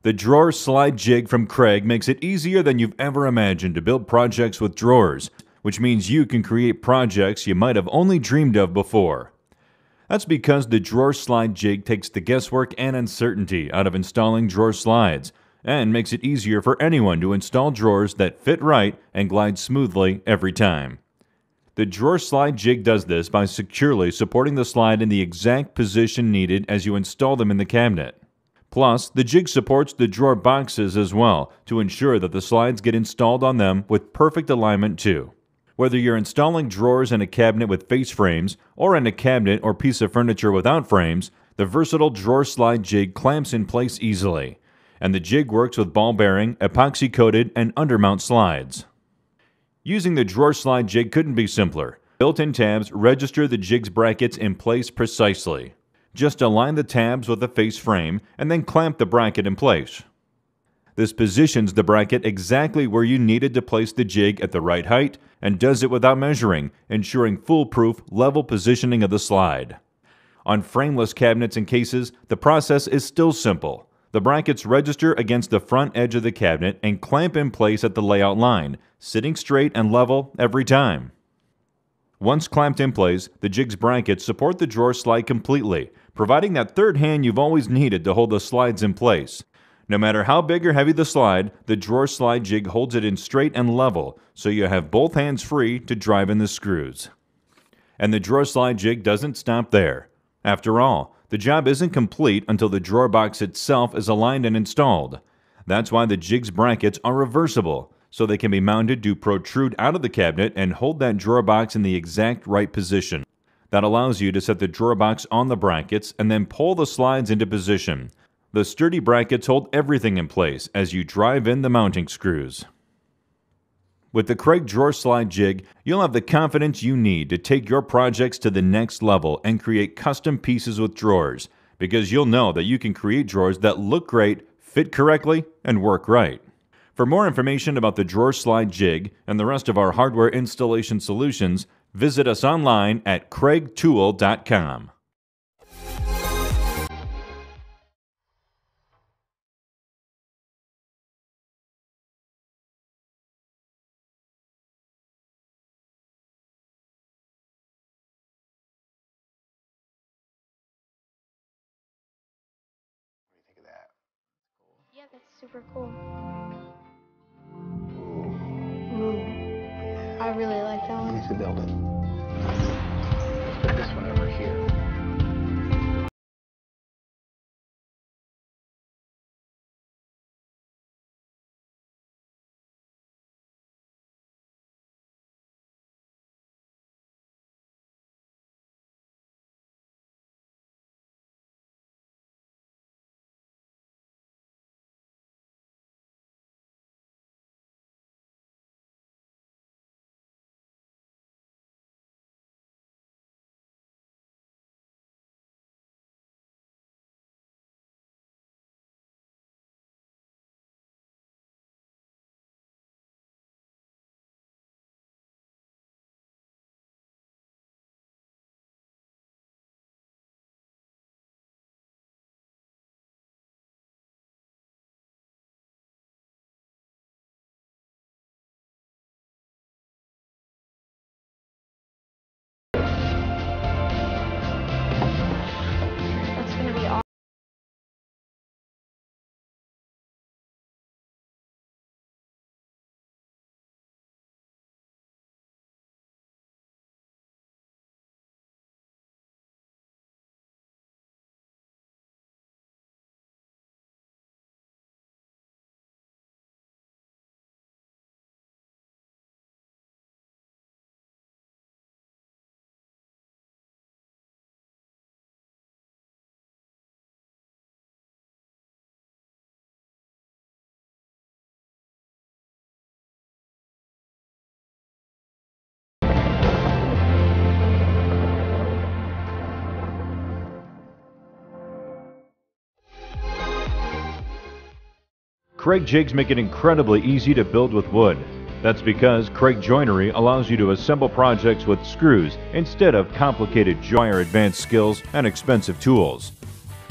The Drawer Slide Jig from Kreg makes it easier than you've ever imagined to build projects with drawers, which means you can create projects you might have only dreamed of before. That's because the Drawer Slide Jig takes the guesswork and uncertainty out of installing drawer slides and makes it easier for anyone to install drawers that fit right and glide smoothly every time. The Drawer Slide Jig does this by securely supporting the slide in the exact position needed as you install them in the cabinet. Plus, the jig supports the drawer boxes as well to ensure that the slides get installed on them with perfect alignment too. Whether you're installing drawers in a cabinet with face frames or in a cabinet or piece of furniture without frames, the versatile Drawer Slide Jig clamps in place easily, and the jig works with ball bearing, epoxy coated, and undermount slides. Using the Drawer Slide Jig couldn't be simpler. Built-in tabs register the jig's brackets in place precisely. Just align the tabs with the face frame and then clamp the bracket in place. This positions the bracket exactly where you needed to place the jig at the right height and does it without measuring, ensuring foolproof, level positioning of the slide. On frameless cabinets and cases, the process is still simple. The brackets register against the front edge of the cabinet and clamp in place at the layout line, sitting straight and level every time. Once clamped in place, the jig's brackets support the drawer slide completely, providing that third hand you've always needed to hold the slides in place. No matter how big or heavy the slide, the Drawer Slide Jig holds it in straight and level, so you have both hands free to drive in the screws. And the Drawer Slide Jig doesn't stop there. After all, the job isn't complete until the drawer box itself is aligned and installed. That's why the jig's brackets are reversible, so they can be mounted to protrude out of the cabinet and hold that drawer box in the exact right position. That allows you to set the drawer box on the brackets and then pull the slides into position. The sturdy brackets hold everything in place as you drive in the mounting screws. With the Kreg Drawer Slide Jig, you'll have the confidence you need to take your projects to the next level and create custom pieces with drawers, because you'll know that you can create drawers that look great, fit correctly, and work right. For more information about the Drawer Slide Jig and the rest of our hardware installation solutions, visit us online at kregtool.com. What do you think of that? Yeah, that's super cool. Yeah. I really like that one. Easy to build it. Let's put this one over here. That's gonna be awesome. Kreg jigs make it incredibly easy to build with wood. That's because Kreg Joinery allows you to assemble projects with screws instead of complicated advanced skills and expensive tools.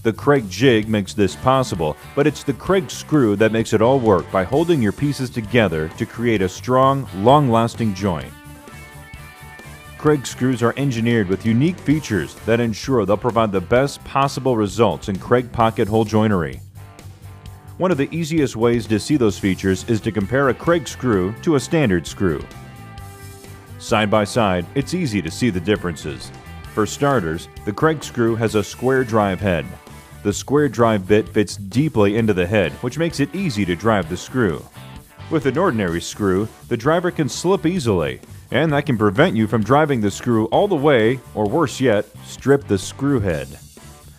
The Kreg jig makes this possible, but it's the Kreg screw that makes it all work by holding your pieces together to create a strong, long-lasting joint. Kreg screws are engineered with unique features that ensure they'll provide the best possible results in Kreg pocket hole joinery. One of the easiest ways to see those features is to compare a Kreg screw to a standard screw. Side by side, it's easy to see the differences. For starters, the Kreg screw has a square drive head. The square drive bit fits deeply into the head, which makes it easy to drive the screw. With an ordinary screw, the driver can slip easily, and that can prevent you from driving the screw all the way, or worse yet, strip the screw head.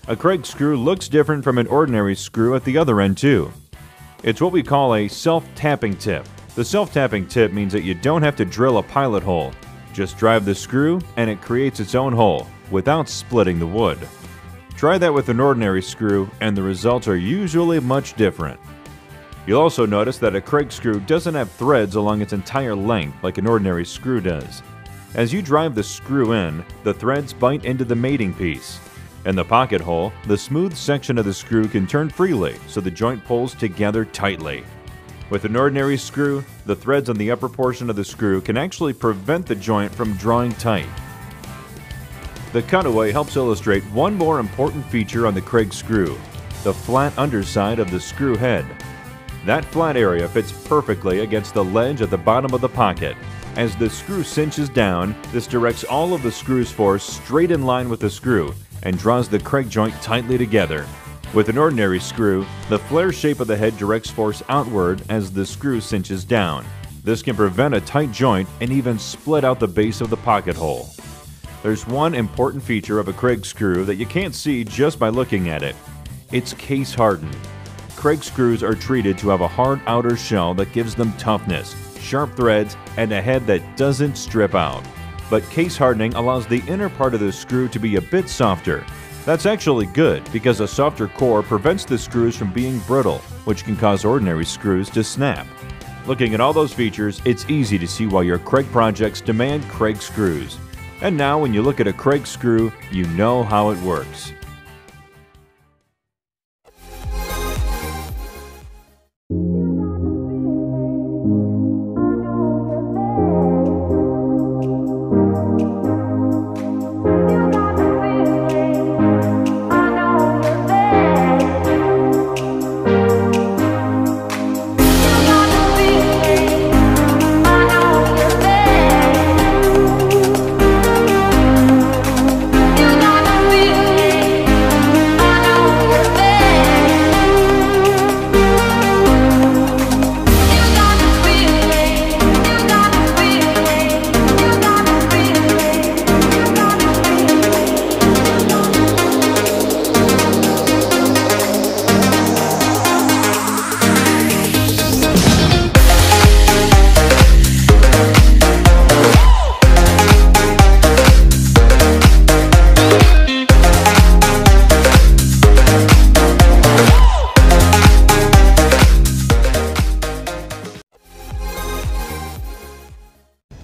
A Kreg screw looks different from an ordinary screw at the other end too. It's what we call a self-tapping tip. The self-tapping tip means that you don't have to drill a pilot hole. Just drive the screw and it creates its own hole without splitting the wood. Try that with an ordinary screw and the results are usually much different. You'll also notice that a Kreg screw doesn't have threads along its entire length like an ordinary screw does. As you drive the screw in, the threads bite into the mating piece. In the pocket hole, the smooth section of the screw can turn freely so the joint pulls together tightly. With an ordinary screw, the threads on the upper portion of the screw can actually prevent the joint from drawing tight. The cutaway helps illustrate one more important feature on the Kreg screw, the flat underside of the screw head. That flat area fits perfectly against the ledge at the bottom of the pocket. As the screw cinches down, this directs all of the screw's force straight in line with the screw and draws the Kreg joint tightly together. With an ordinary screw, the flare shape of the head directs force outward as the screw cinches down. This can prevent a tight joint and even split out the base of the pocket hole. There's one important feature of a Kreg screw that you can't see just by looking at it. It's case hardened. Kreg screws are treated to have a hard outer shell that gives them toughness, sharp threads, and a head that doesn't strip out. But case hardening allows the inner part of the screw to be a bit softer. That's actually good because a softer core prevents the screws from being brittle, which can cause ordinary screws to snap. Looking at all those features, it's easy to see why your Kreg projects demand Kreg screws. And now when you look at a Kreg screw, you know how it works.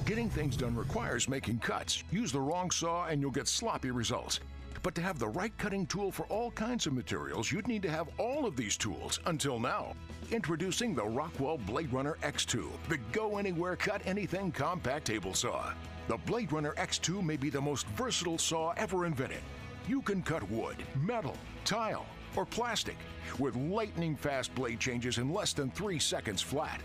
Getting things done requires making cuts. Use the wrong saw and you'll get sloppy results. But to have the right cutting tool for all kinds of materials, you'd need to have all of these tools until now. Introducing the Rockwell Blade Runner X2, the go-anywhere cut-anything compact table saw. The Blade Runner X2 may be the most versatile saw ever invented. You can cut wood, metal, tile, or plastic with lightning-fast blade changes in less than 3 seconds flat.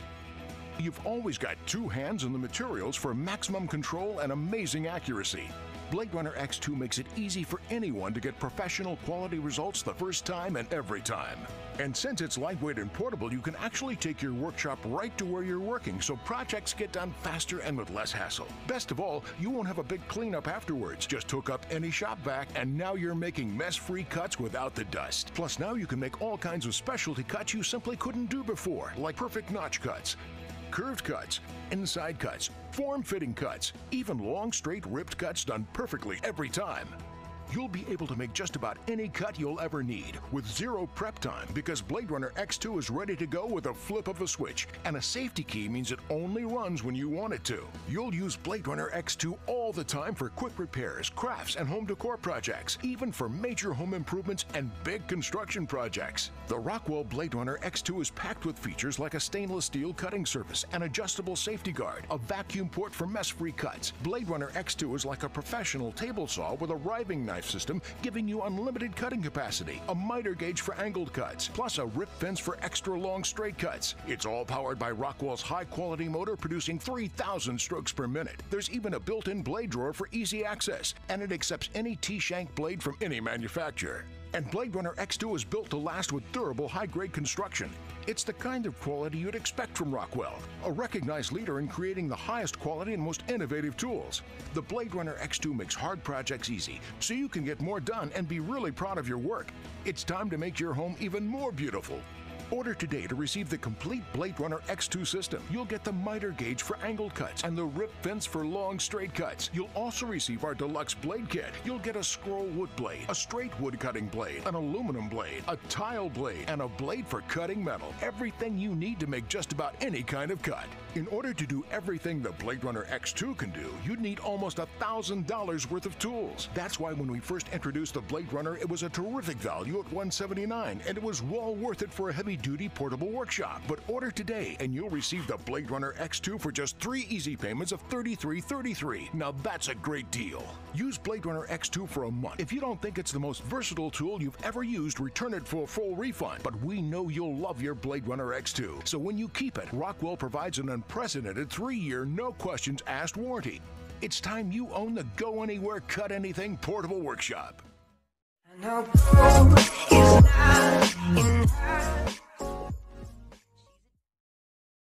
You've always got two hands on the materials for maximum control and amazing accuracy. Blade Runner X2 makes it easy for anyone to get professional quality results the first time and every time. And since it's lightweight and portable, you can actually take your workshop right to where you're working, so projects get done faster and with less hassle. Best of all, you won't have a big cleanup afterwards. Just hook up any shop vac and now you're making mess-free cuts without the dust. Plus now you can make all kinds of specialty cuts you simply couldn't do before, like perfect notch cuts, curved cuts, inside cuts, form-fitting cuts, even long, straight, ripped cuts done perfectly every time. You'll be able to make just about any cut you'll ever need with zero prep time because Blade Runner X2 is ready to go with a flip of a switch, and a safety key means it only runs when you want it to. You'll use Blade Runner X2 all the time for quick repairs, crafts, and home decor projects, even for major home improvements and big construction projects. The Rockwell Blade Runner X2 is packed with features like a stainless steel cutting surface, an adjustable safety guard, a vacuum port for mess-free cuts. Blade Runner X2 is like a professional table saw with a riving knife system, giving you unlimited cutting capacity, a miter gauge for angled cuts, plus a rip fence for extra long straight cuts. It's all powered by Rockwell's high-quality motor producing 3,000 strokes per minute. There's even a built-in blade drawer for easy access, and it accepts any T-shank blade from any manufacturer. And Blade Runner X2 is built to last with durable, high-grade construction. It's the kind of quality you'd expect from Rockwell, a recognized leader in creating the highest quality and most innovative tools. The Blade Runner X2 makes hard projects easy, so you can get more done and be really proud of your work. It's time to make your home even more beautiful. Order today to receive the complete Blade Runner X2 system. You'll get the miter gauge for angled cuts and the rip fence for long straight cuts. You'll also receive our deluxe blade kit. You'll get a scroll wood blade, a straight wood cutting blade, an aluminum blade, a tile blade, and a blade for cutting metal. Everything you need to make just about any kind of cut. In order to do everything the Blade Runner X2 can do, you'd need almost $1,000 worth of tools. That's why when we first introduced the Blade Runner, it was a terrific value at $179, and it was well worth it for a heavy-duty portable workshop. But order today, and you'll receive the Blade Runner X2 for just 3 easy payments of $33.33. Now that's a great deal. Use Blade Runner X2 for a month. If you don't think it's the most versatile tool you've ever used, return it for a full refund. But we know you'll love your Blade Runner X2. So when you keep it, Rockwell provides an unprecedented 3-year, no-questions-asked warranty. It's time you own the Go Anywhere, Cut Anything portable workshop. I know is not enough.